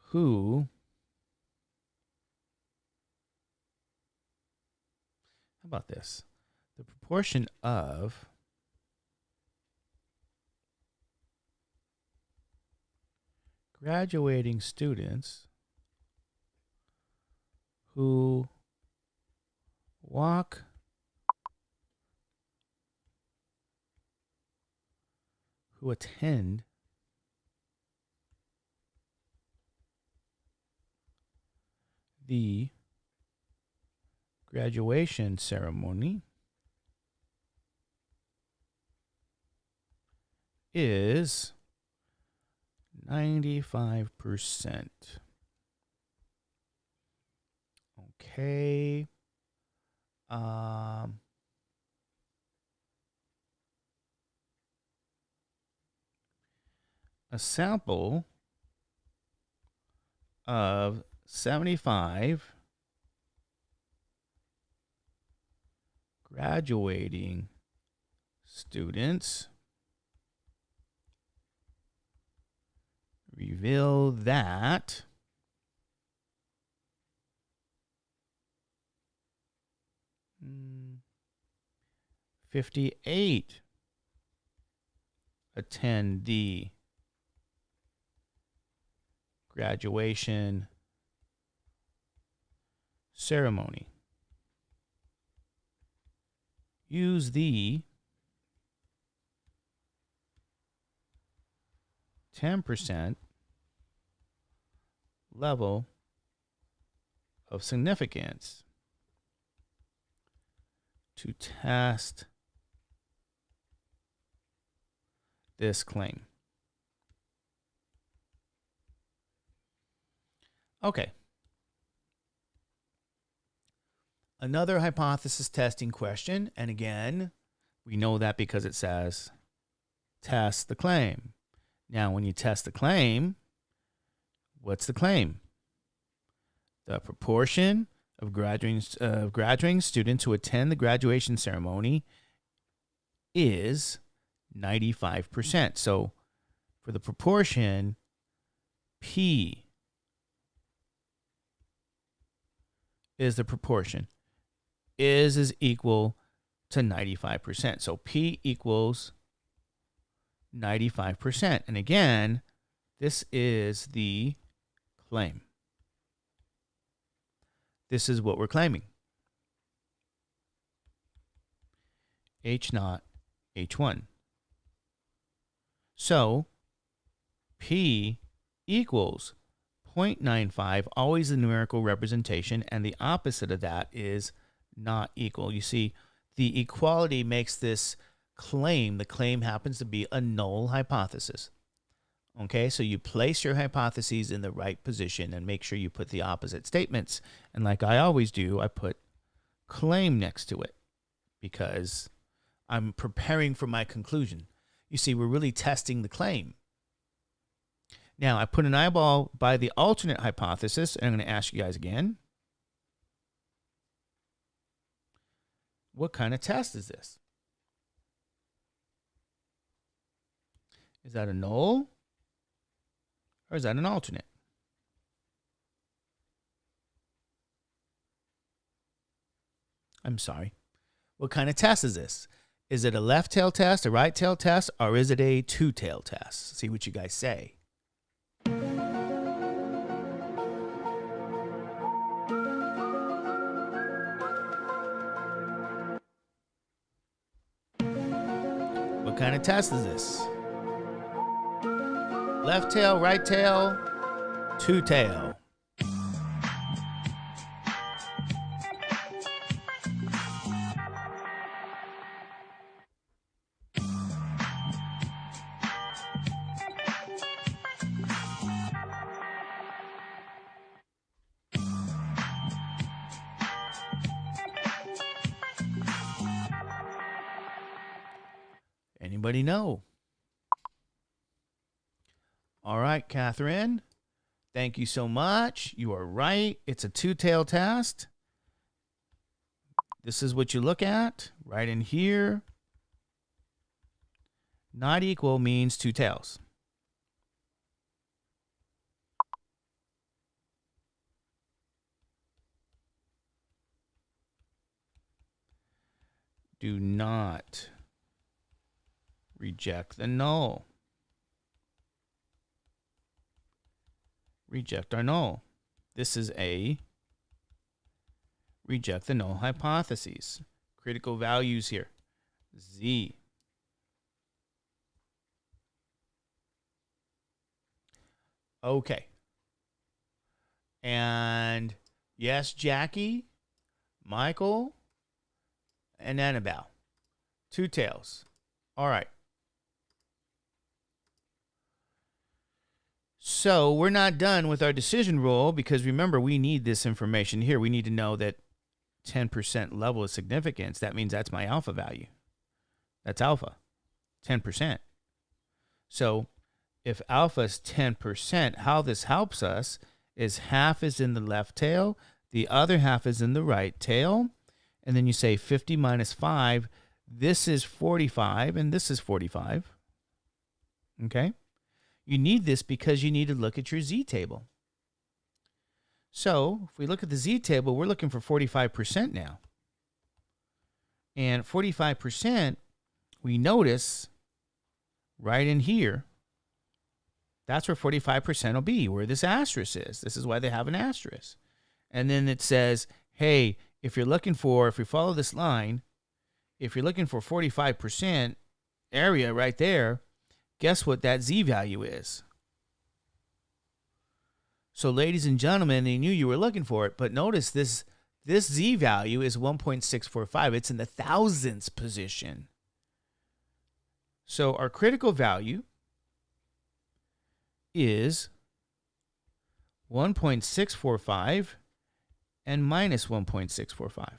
who how about this? The proportion of graduating students who attend the graduation ceremony is 95%. Okay. A sample of 75 graduating students reveal that 58 attend the graduation ceremony. Use the 10% level of significance to test this claim. Okay. Another hypothesis testing question. And again, we know that because it says test the claim. Now, when you test the claim, what's the claim? The proportion of graduating students who attend the graduation ceremony is 95%. So for the proportion, P is the proportion. Is equal to 95%. So P equals 95%. And again, this is the claim. This is what we're claiming. H0, H1. So P equals 0.95, always the numerical representation, and the opposite of that is not equal. You see, the equality makes this claim, the claim happens to be a null hypothesis. Okay, so you place your hypotheses in the right position and make sure you put the opposite statements. And like I always do, I put claim next to it because I'm preparing for my conclusion. You see, we're really testing the claim. Now, I put an eyeball by the alternate hypothesis, and I'm going to ask you guys again. What kind of test is this? Is that a null? Or is that an alternate? I'm sorry. What kind of test is this? Is it a left tail test, a right tail test, or is it a two tail test? See what you guys say. What kind of test is this? Left tail, right tail, two tail. Anybody know? All right, Catherine. Thank you so much. You are right. It's a two-tailed test. This is what you look at right in here. Not equal means two tails. Do not reject the null. Reject our null. This is a reject the null hypotheses. Critical values here. Z. Okay. And yes, Jackie, Michael, and Annabelle. Two tails. All right. So we're not done with our decision rule because remember, we need this information here. We need to know that 10% level of significance. That means that's my alpha value. That's alpha, 10%. So if alpha is 10%, how this helps us is half is in the left tail, the other half is in the right tail, and then you say 50 minus 5, this is 45, and this is 45. Okay? You need this because you need to look at your Z table. So if we look at the Z table, we're looking for 45% now. And 45%, we notice right in here, that's where 45% will be, where this asterisk is. This is why they have an asterisk. And then it says, hey, if we follow this line, if you're looking for 45% area right there, guess what that Z value is? So ladies and gentlemen, they knew you were looking for it, but notice this Z value is 1.645. It's in the thousandths position. So our critical value is 1.645 and minus 1.645.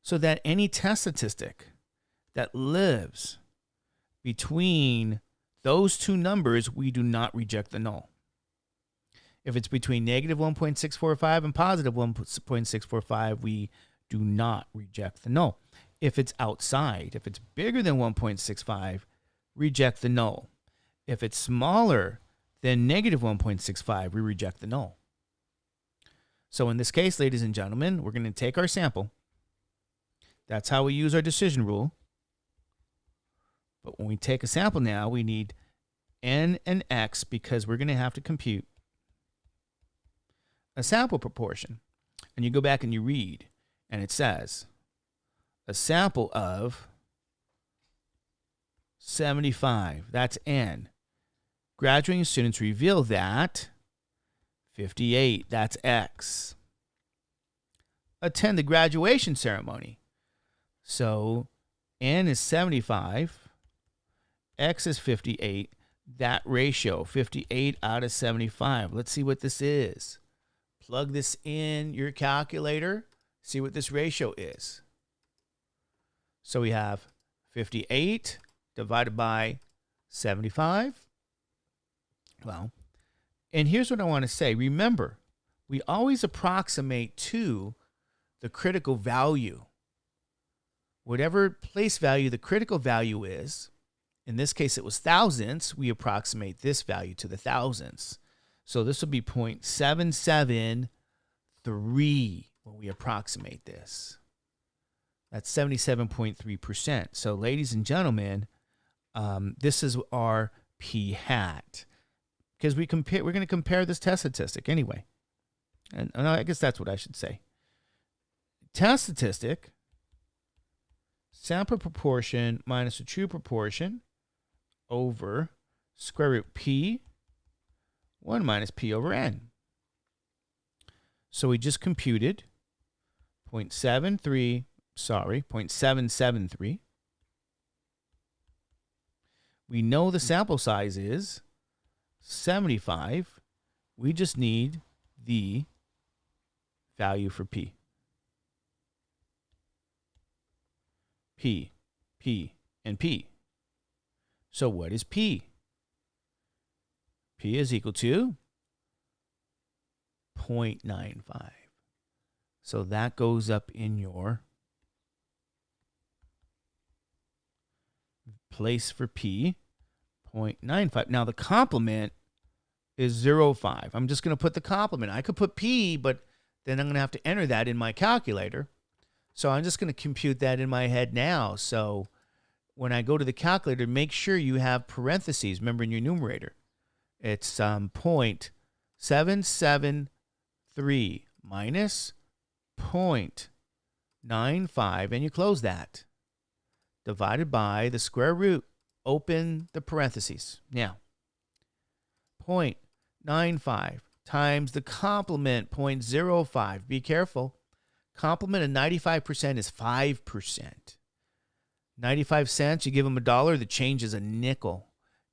So that any test statistic that lives between those two numbers, we do not reject the null. If it's between negative 1.645 and positive 1.645, we do not reject the null. If it's outside, if it's bigger than 1.65, reject the null. If it's smaller than negative 1.65, we reject the null. So in this case, ladies and gentlemen, we're going to take our sample. That's how we use our decision rule. But when we take a sample now, we need N and X because we're going to have to compute a sample proportion. And you go back and you read, and it says a sample of 75. That's N. Graduating students reveal that 58. That's X. Attend the graduation ceremony. So N is 75. X is 58. That ratio, 58 out of 75. Let's see what this is. Plug this in your calculator. See what this ratio is. So we have 58 divided by 75. Well, and here's what I want to say. Remember, we always approximate to the critical value. Whatever place value the critical value is, in this case it was thousandths, we approximate this value to the thousandths. So this would be 0.773 when we approximate this. That's 77.3%. So ladies and gentlemen, this is our P hat. Because we're going to compare this test statistic anyway. And I guess that's what I should say. Test statistic, sample proportion minus the true proportion over square root P, 1 minus P over N. So we just computed 0.773. We know the sample size is 75. We just need the value for P. P, and P. So what is P? P is equal to 0.95. So that goes up in your place for P, 0.95. Now the complement is 0.5. I'm just going to put the complement. I could put P, but then I'm going to have to enter that in my calculator. So I'm just going to compute that in my head now. So when I go to the calculator, make sure you have parentheses. Remember in your numerator, it's 0.773 minus 0.95, and you close that. Divided by the square root, open the parentheses. Now, 0.95 times the complement, 0.05. Be careful. Complement of 95% is 5%. 95 cents, you give them $1, the change is a nickel.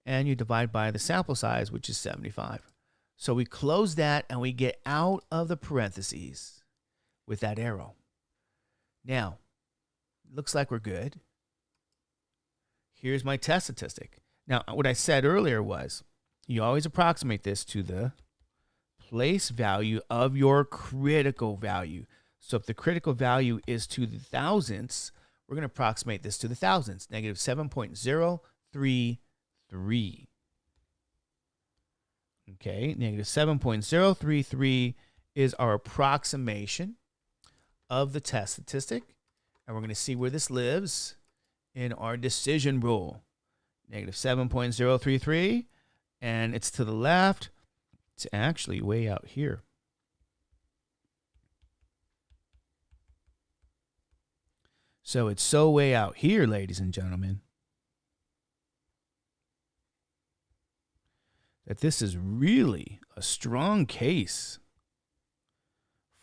And you divide by the sample size, which is 75. So we close that and we get out of the parentheses with that arrow. Now, looks like we're good. Here's my test statistic. Now, what I said earlier was you always approximate this to the place value of your critical value. So if the critical value is to the thousandths, we're going to approximate this to the thousandths, negative 7.033. Okay, negative 7.033 is our approximation of the test statistic. And we're going to see where this lives in our decision rule. Negative 7.033, and it's to the left. It's actually way out here. So it's so way out here, ladies and gentlemen, that this is really a strong case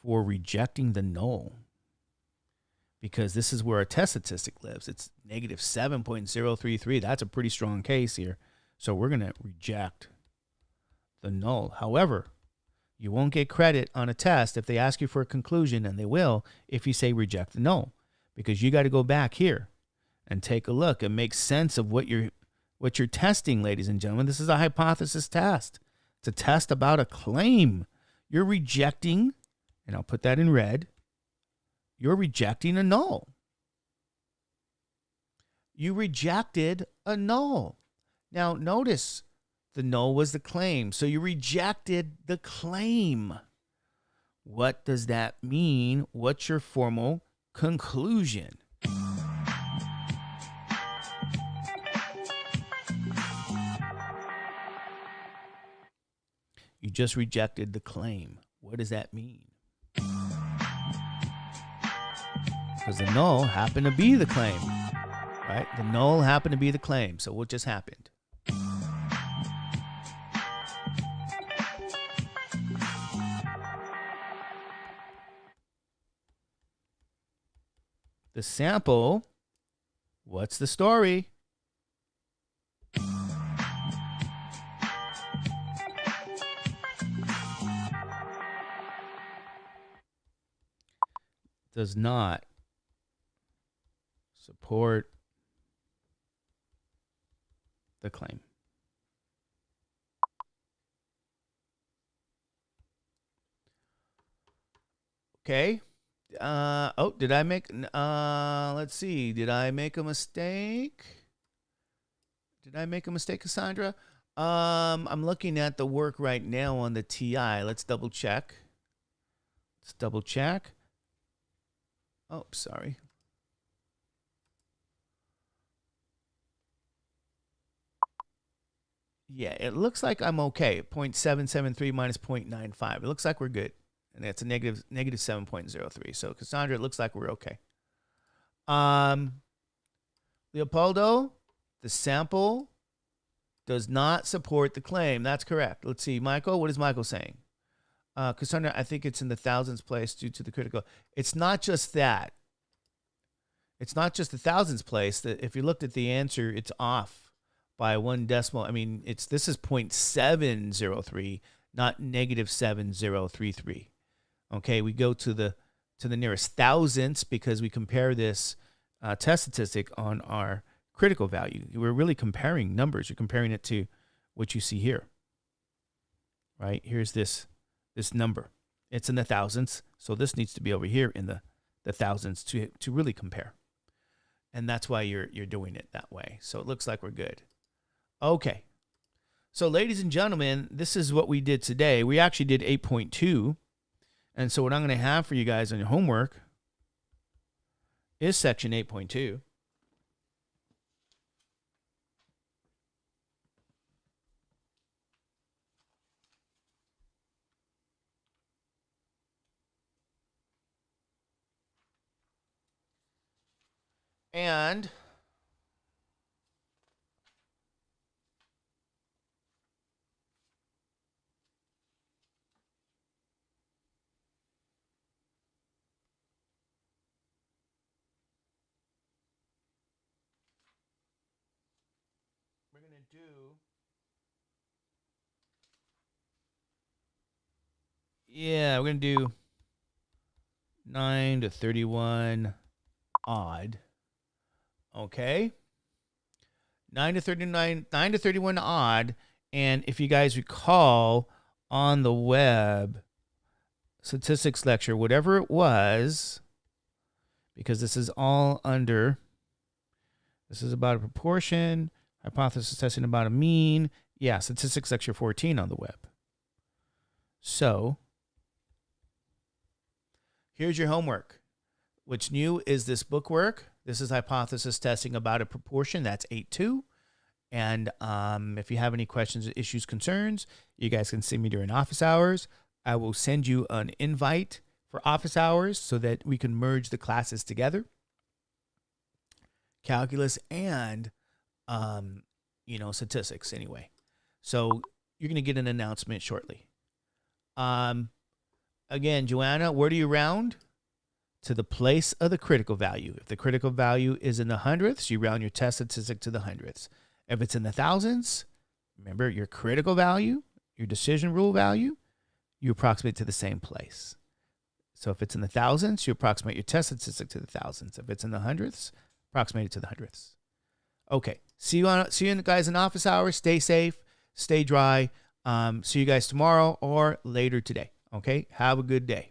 for rejecting the null, because this is where our test statistic lives. It's negative 7.033. That's a pretty strong case here. So we're going to reject the null. However, you won't get credit on a test if they ask you for a conclusion, and they will if you say reject the null, because you got to go back here and take a look and make sense of what you're testing, ladies and gentlemen. This is a hypothesis test. It's a test about a claim. You're rejecting, and I'll put that in red, you're rejecting a null. You rejected a null. Now, notice the null was the claim. So you rejected the claim. What does that mean? What's your formal conclusion? You just rejected the claim. What does that mean? Because the null happened to be the claim, right? The null happened to be the claim. So what just happened? The sample, what's the story? Does not support the claim. Okay. Did I make, let's see. Did I make a mistake? Did I make a mistake, Cassandra? I'm looking at the work right now on the TI. Let's double check. Oh, sorry. Yeah, it looks like I'm okay. 0.773 minus 0.95. It looks like we're good. And that's a negative 7.03. So, Cassandra, it looks like we're okay. Leopoldo, the sample does not support the claim. That's correct. Let's see. Michael, what is Michael saying? Cassandra, I think it's in the thousands place due to the critical. It's not just that. It's not just the thousands place. That if you looked at the answer, it's off by one decimal. I mean, this is 0.703, not negative 7033. Okay, we go to the nearest thousandths because we compare this test statistic on our critical value. We're really comparing numbers. You're comparing it to what you see here. Right? Here's this number. It's in the thousands, so this needs to be over here in the thousands to really compare. And that's why you're doing it that way. So it looks like we're good. Okay. So ladies and gentlemen, this is what we did today. We actually did 8.2. And so what I'm going to have for you guys on your homework is section 8.2. And we're going to do, we're going to do 9 to 31 odd. Okay. 9 to 31 odd. And if you guys recall on the web, statistics lecture, whatever it was, because this is all under, this is about a proportion, hypothesis testing about a mean. Yeah, statistics lecture 14 on the web. So here's your homework. What's new is this bookwork. This is hypothesis testing about a proportion. That's 8.2. And if you have any questions, issues, concerns, you guys can see me during office hours. I will send you an invite for office hours so that we can merge the classes together. Calculus and, statistics anyway. So you're going to get an announcement shortly. Again, Joanna, where do you round? To the place of the critical value. If the critical value is in the hundredths, you round your test statistic to the hundredths. If it's in the thousands, remember your critical value, your decision rule value, you approximate to the same place. So if it's in the thousands, you approximate your test statistic to the thousands. If it's in the hundredths, approximate it to the hundredths. Okay. See you guys in office hours. Stay safe. Stay dry. See you guys tomorrow or later today. Okay. Have a good day.